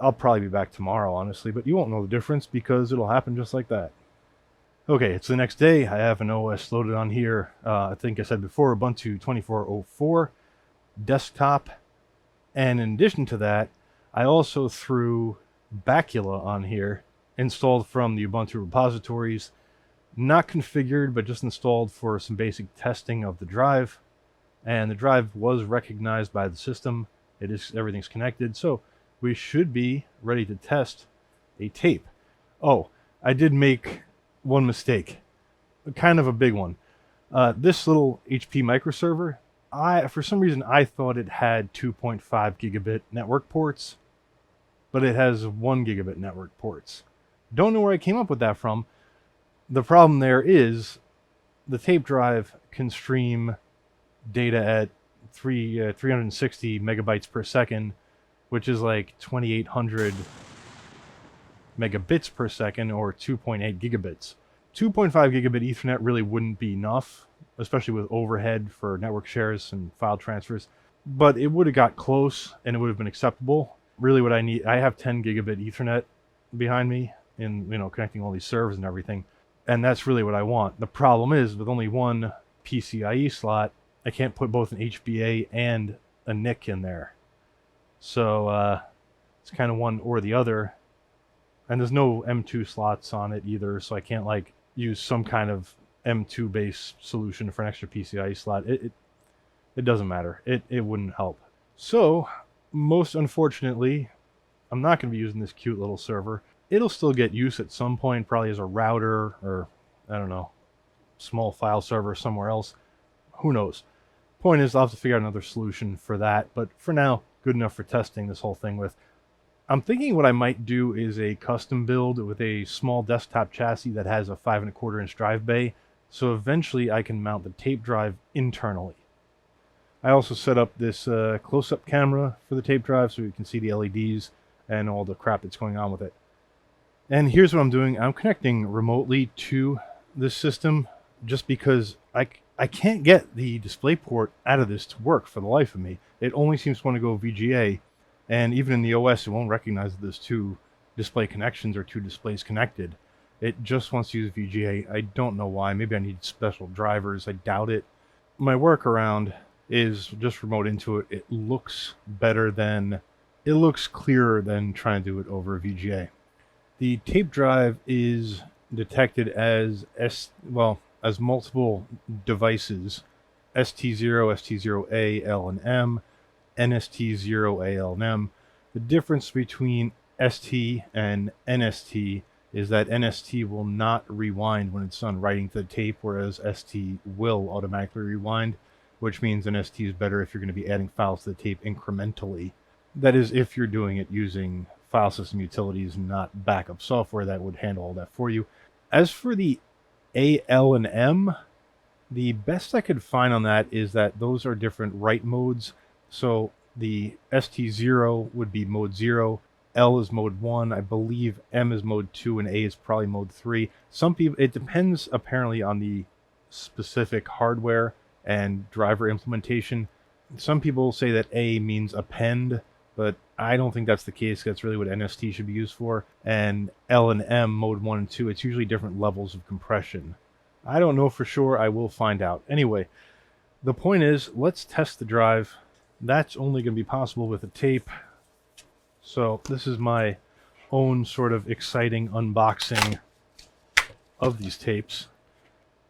I'll probably be back tomorrow, honestly, but you won't know the difference because it'll happen just like that. Okay, it's the next day. I have an OS loaded on here. I think I said before, Ubuntu 24.04 desktop. And in addition to that, I also threw Bacula on here, installed from the Ubuntu repositories. Not configured, but just installed for some basic testing of the drive. And the drive was recognized by the system. Everything's connected, so we should be ready to test a tape. Oh, I did make one mistake, kind of a big one. This little HP microserver, for some reason I thought it had 2.5 gigabit network ports, but it has 1 gigabit network ports. Don't know where I came up with that from. The problem there is the tape drive can stream data at 360 megabytes per second, which is like 2800 megabits per second, or 2.8 gigabits. 2.5 gigabit Ethernet really wouldn't be enough, especially with overhead for network shares and file transfers, but it would have got close and it would have been acceptable. Really what I need, I have 10 gigabit Ethernet behind me in, connecting all these servers and everything, and that's really what I want. The problem is, with only one PCIe slot, I can't put both an HBA and a NIC in there. So it's kind of one or the other. And there's no M2 slots on it either, so I can't like use some kind of M2 based solution for an extra PCIe slot. It doesn't matter. It wouldn't help. So, most unfortunately, I'm not going to be using this cute little server. It'll still get use at some point, probably as a router or, I don't know, small file server somewhere else. Who knows? Point is, I'll have to figure out another solution for that, but for now, good enough for testing this whole thing with. I'm thinking what I might do is a custom build with a small desktop chassis that has a 5.25 inch drive bay, so eventually I can mount the tape drive internally. I also set up this close-up camera for the tape drive so you can see the LEDs and all the crap that's going on with it. And here's what I'm doing. I'm connecting remotely to this system just because I can't get the DisplayPort out of this to work for the life of me. It only seems to want to go VGA, and even in the OS it won't recognize that there's two display connections or two displays connected. It just wants to use VGA. I don't know why. Maybe I need special drivers. I doubt it. My workaround is just remote into it. It looks better than... It looks clearer than trying to do it over VGA. The tape drive is detected as as multiple devices: ST0, ST0A, L and M, NST0A, L and M. The difference between ST and NST is that NST will not rewind when it's done writing to the tape, whereas ST will automatically rewind, which means NST is better if you're going to be adding files to the tape incrementally. That is, if you're doing it using file system utilities, not backup software that would handle all that for you. As for the A, L, and M, the best I could find on that is that those are different write modes. So the ST0 would be mode 0, L is mode 1, I believe M is mode 2, and A is probably mode 3. Some people, it depends apparently on the specific hardware and driver implementation. Some people say that A means append, but I don't think that's the case. That's really what NST should be used for. And L and M, mode 1 and 2, it's usually different levels of compression. I don't know for sure. I will find out. Anyway, the point is, let's test the drive. That's only going to be possible with a tape. So this is my own sort of exciting unboxing of these tapes.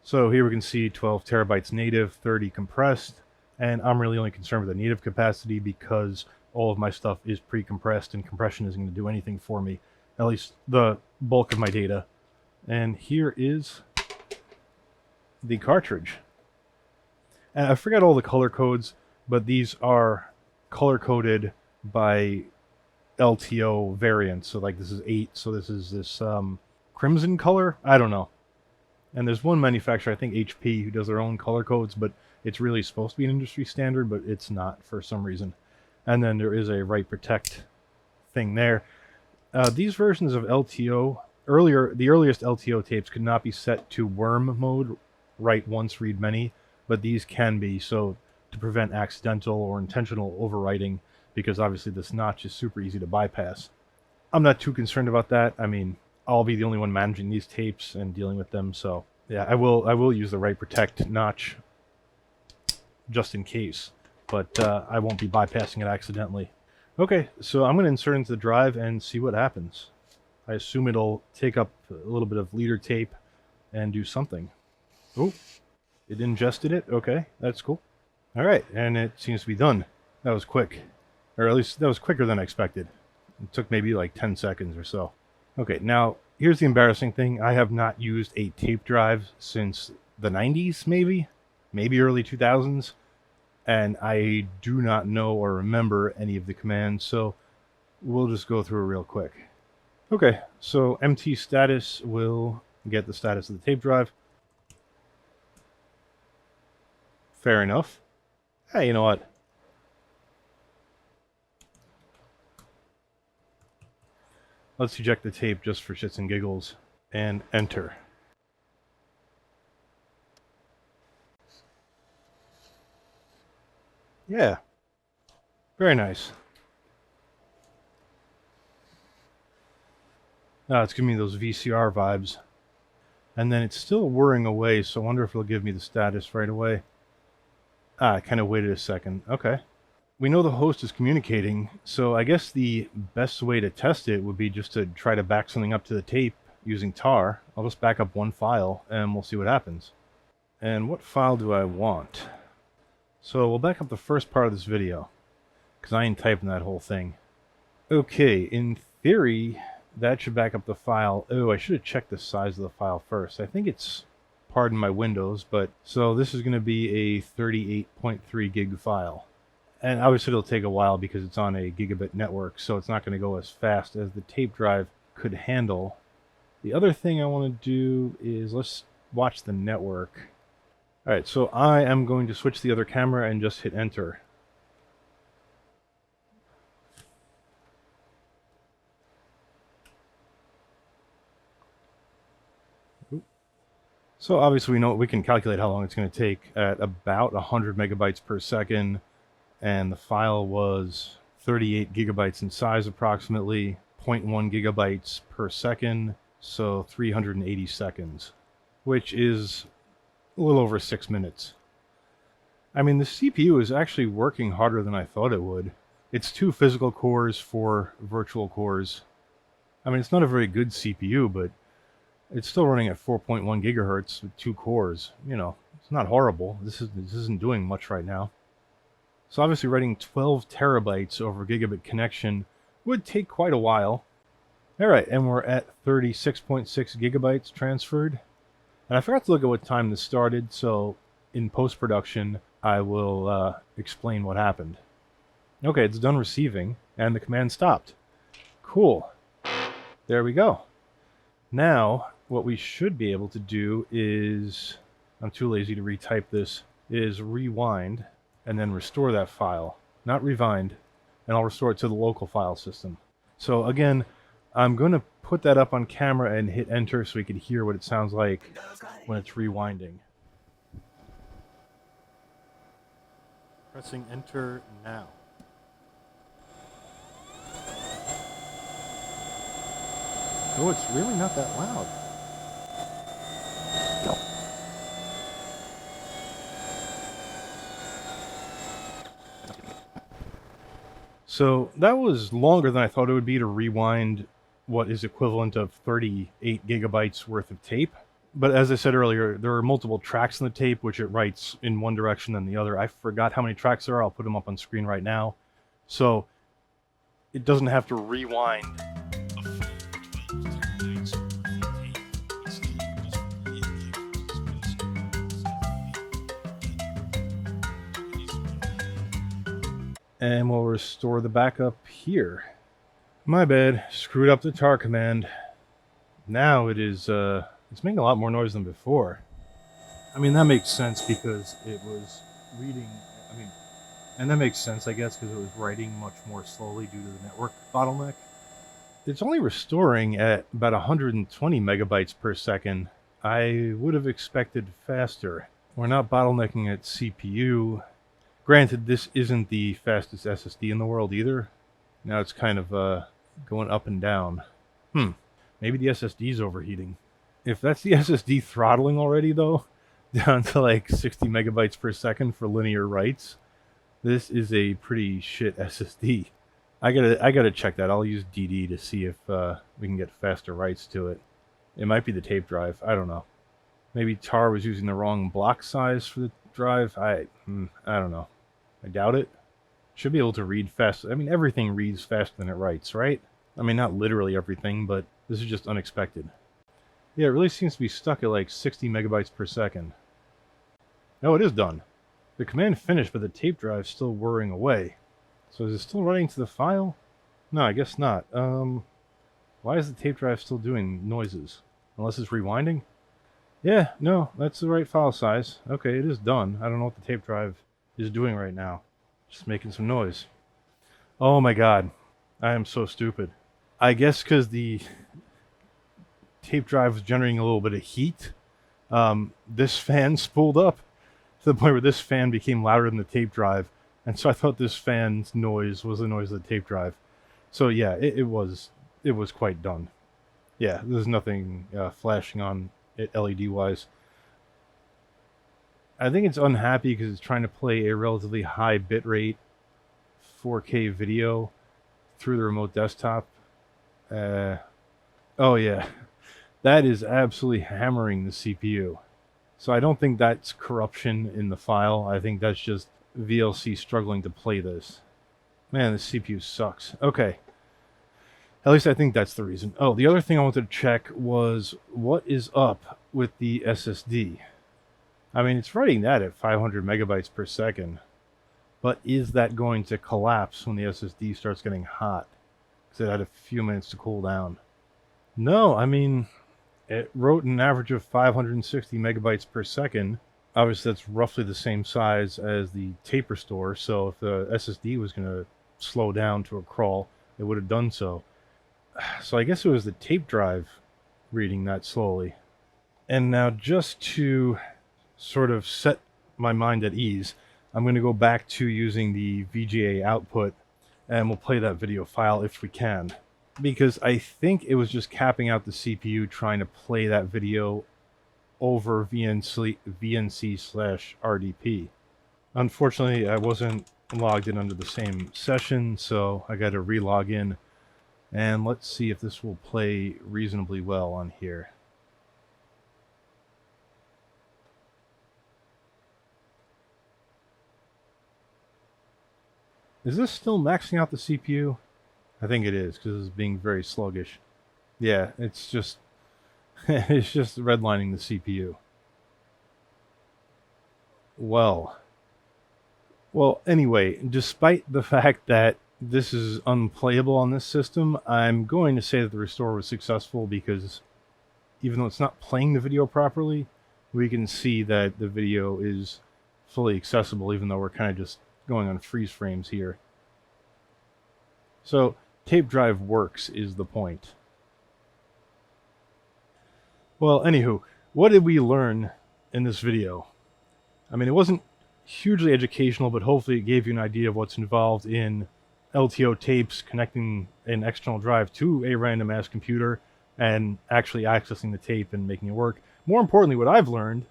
So here we can see 12 terabytes native, 30 compressed. And I'm really only concerned with the native capacity because all of my stuff is pre-compressed and compression isn't going to do anything for me, at least the bulk of my data. And here is the cartridge. And I forgot all the color codes, but these are color-coded by LTO variants. So like this is 8, so this is this crimson color? I don't know. And there's one manufacturer, I think HP, who does their own color codes, but it's really supposed to be an industry standard, but it's not for some reason. And then there is a write protect thing there. These versions of LTO, the earliest LTO tapes could not be set to worm mode, write once, read many, but these can be, so to prevent accidental or intentional overwriting, because obviously this notch is super easy to bypass. I'm not too concerned about that. I mean, I'll be the only one managing these tapes and dealing with them, so yeah, I will use the write protect notch just in case, but I won't be bypassing it accidentally. Okay, so I'm going to insert into the drive and see what happens. I assume it'll take up a little bit of leader tape and do something. Oh, it ingested it? Okay, that's cool. Alright, and it seems to be done. That was quick. Or at least that was quicker than I expected. It took maybe like 10 seconds or so. Okay, now here's the embarrassing thing. I have not used a tape drive since the 90s, maybe early 2000s. And I do not know or remember any of the commands, so we'll just go through it real quick. Okay, so MT status will get the status of the tape drive. Fair enough. Hey, you know what? Let's eject the tape just for shits and giggles, and enter. Yeah. Very nice. It's giving me those VCR vibes. And then it's still whirring away, so I wonder if it'll give me the status right away. I kind of waited a second. Okay. We know the host is communicating, so I guess the best way to test it would be just to try to back something up to the tape using tar. I'll just back up one file, and we'll see what happens. And what file do I want? So we'll back up the first part of this video, because I ain't typing that whole thing. Okay, in theory, that should back up the file. Oh, I should have checked the size of the file first. I think it's, pardon my Windows, but so this is going to be a 38.3 gig file. And obviously it'll take a while because it's on a gigabit network, so it's not going to go as fast as the tape drive could handle. The other thing I want to do is let's watch the network. Alright, so I am going to switch the other camera and just hit enter. So obviously we can calculate how long it's going to take at about 100 megabytes per second, and the file was 38 gigabytes in size approximately, 0.1 gigabytes per second. So 380 seconds, which is a little over 6 minutes. I mean, the CPU is actually working harder than I thought it would. It's 2 physical cores, 4 virtual cores. I mean, it's not a very good CPU, but it's still running at 4.1 gigahertz with 2 cores. You know, it's not horrible. This isn't doing much right now. So obviously writing 12 terabytes over gigabit connection would take quite a while. Alright, and we're at 36.6 gigabytes transferred. And I forgot to look at what time this started, so in post-production I will explain what happened. Okay, it's done receiving, and the command stopped. Cool. There we go. Now, what we should be able to do is, I'm too lazy to retype this, is rewind and then restore that file. Not rewind, and I'll restore it to the local file system. So again, I'm going to put that up on camera and hit enter so we can hear what it sounds like when it's rewinding. Pressing enter now. Oh, it's really not that loud. So that was longer than I thought it would be to rewind what is equivalent of 38 gigabytes worth of tape. But as I said earlier, there are multiple tracks in the tape, which it writes in one direction than the other. I forgot how many tracks there are. I'll put them up on screen right now. So it doesn't have to rewind a full 12 terabytes worth of tape. It's still just and we'll restore the backup here. My bad, screwed up the tar command. Now it is, it's making a lot more noise than before. I mean, that makes sense because it was reading, and that makes sense, I guess, because it was writing much more slowly due to the network bottleneck. It's only restoring at about 120 megabytes per second. I would have expected faster. We're not bottlenecking at CPU. Granted, this isn't the fastest SSD in the world either. Now it's kind of going up and down. Maybe the SSD is overheating. If that's the SSD throttling already, though, down to like 60 megabytes per second for linear writes, this is a pretty shit SSD. I gotta check that. I'll use DD to see if we can get faster writes to it. It might be the tape drive. I don't know. Maybe TAR was using the wrong block size for the drive. I don't know. I doubt it. Should be able to read fast. I mean, everything reads faster than it writes, right? I mean, not literally everything, but this is just unexpected. Yeah, it really seems to be stuck at like 60 megabytes per second. No, it is done. The command finished, but the tape drive's still whirring away. So is it still writing to the file? No, I guess not. Why is the tape drive still doing noises? Unless it's rewinding? Yeah, no, that's the right file size. Okay, it is done. I don't know what the tape drive is doing right now. Just making some noise. Oh my god. I am so stupid. I guess because the tape drive was generating a little bit of heat, this fan spooled up to the point where this fan became louder than the tape drive, and so I thought this fan's noise was the noise of the tape drive. So yeah, it was quite done. Yeah, there's nothing flashing on it LED wise. I think it's unhappy because it's trying to play a relatively high bitrate 4K video through the remote desktop. Oh yeah, that is absolutely hammering the CPU. So I don't think that's corruption in the file. I think that's just VLC struggling to play this. Man, this CPU sucks. Okay. At least I think that's the reason. Oh, the other thing I wanted to check was what is up with the SSD. I mean, it's writing that at 500 megabytes per second. But is that going to collapse when the SSD starts getting hot? Because it had a few minutes to cool down. No, I mean, it wrote an average of 560 megabytes per second. Obviously, that's roughly the same size as the tape restore, so if the SSD was going to slow down to a crawl, it would have done so. So I guess it was the tape drive reading that slowly. And now just to sort of set my mind at ease, I'm going to go back to using the VGA output, and we'll play that video file if we can. because I think it was just capping out the CPU trying to play that video over VNC/RDP. Unfortunately, I wasn't logged in under the same session, so I got to re-log in. And let's see if this will play reasonably well on here. Is this still maxing out the CPU? I think it is, because it's being very sluggish. Yeah, it's just it's just redlining the CPU. Well, anyway, despite the fact that this is unplayable on this system, I'm going to say that the restore was successful, because even though it's not playing the video properly, we can see that the video is fully accessible, even though we're kind of just going on freeze frames here. So tape drive works is the point. Well, anywho, what did we learn in this video? I mean, it wasn't hugely educational, but hopefully it gave you an idea of what's involved in LTO tapes, connecting an external drive to a random ass computer and actually accessing the tape and making it work. More importantly, what I've learned,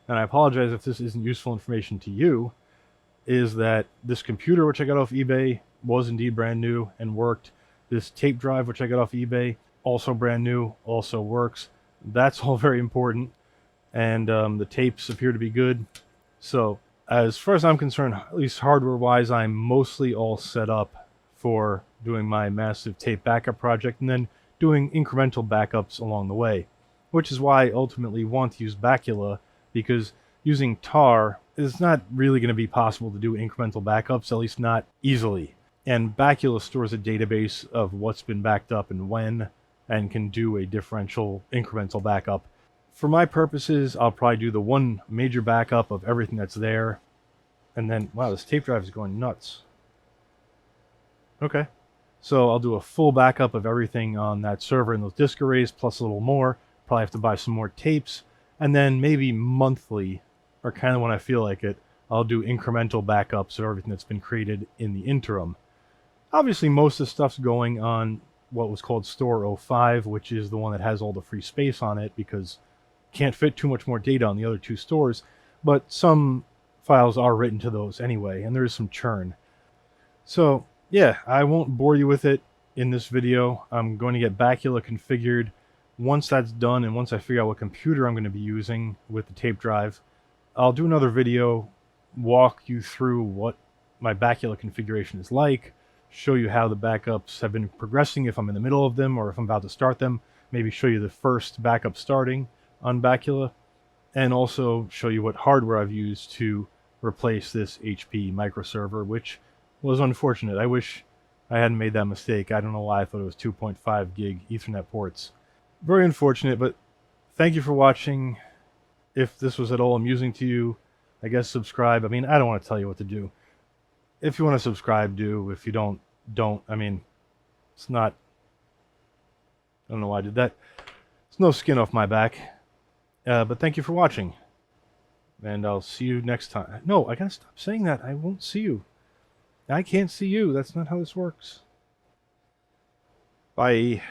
and I apologize if this isn't useful information to you, is that this computer, which I got off eBay, was indeed brand new and worked. This tape drive, which I got off eBay, also brand new, also works. That's all very important. And the tapes appear to be good. So as far as I'm concerned, at least hardware-wise, I'm mostly all set up for doing my massive tape backup project and then doing incremental backups along the way, which is why I ultimately want to use Bacula, because using tar is not really going to be possible to do incremental backups, at least not easily. And Bacula stores a database of what's been backed up and when, and can do a differential incremental backup. For my purposes, I'll probably do the one major backup of everything that's there, and then, wow, this tape drive is going nuts. Okay, so I'll do a full backup of everything on that server and those disk arrays, plus a little more. Probably have to buy some more tapes, and then maybe monthly, or kind of when I feel like it, I'll do incremental backups of everything that's been created in the interim. Obviously, most of the stuff's going on what was called Store 05, which is the one that has all the free space on it, because can't fit too much more data on the other two stores, but some files are written to those anyway, and there is some churn. So, yeah, I won't bore you with it in this video. I'm going to get Bacula configured. Once that's done, and once I figure out what computer I'm going to be using with the tape drive, I'll do another video, walk you through what my Bacula configuration is like, show you how the backups have been progressing if I'm in the middle of them or if I'm about to start them, maybe show you the first backup starting on Bacula, and also show you what hardware I've used to replace this HPE MicroServer, which was unfortunate. I wish I hadn't made that mistake. I don't know why I thought it was 2.5 gig Ethernet ports. Very unfortunate, but thank you for watching. If this was at all amusing to you, I guess subscribe. I mean, I don't want to tell you what to do. If you want to subscribe, do. If you don't. I mean, it's not... I don't know why I did that. It's no skin off my back. But thank you for watching. And I'll see you next time. No, I gotta stop saying that. I won't see you. I can't see you. That's not how this works. Bye.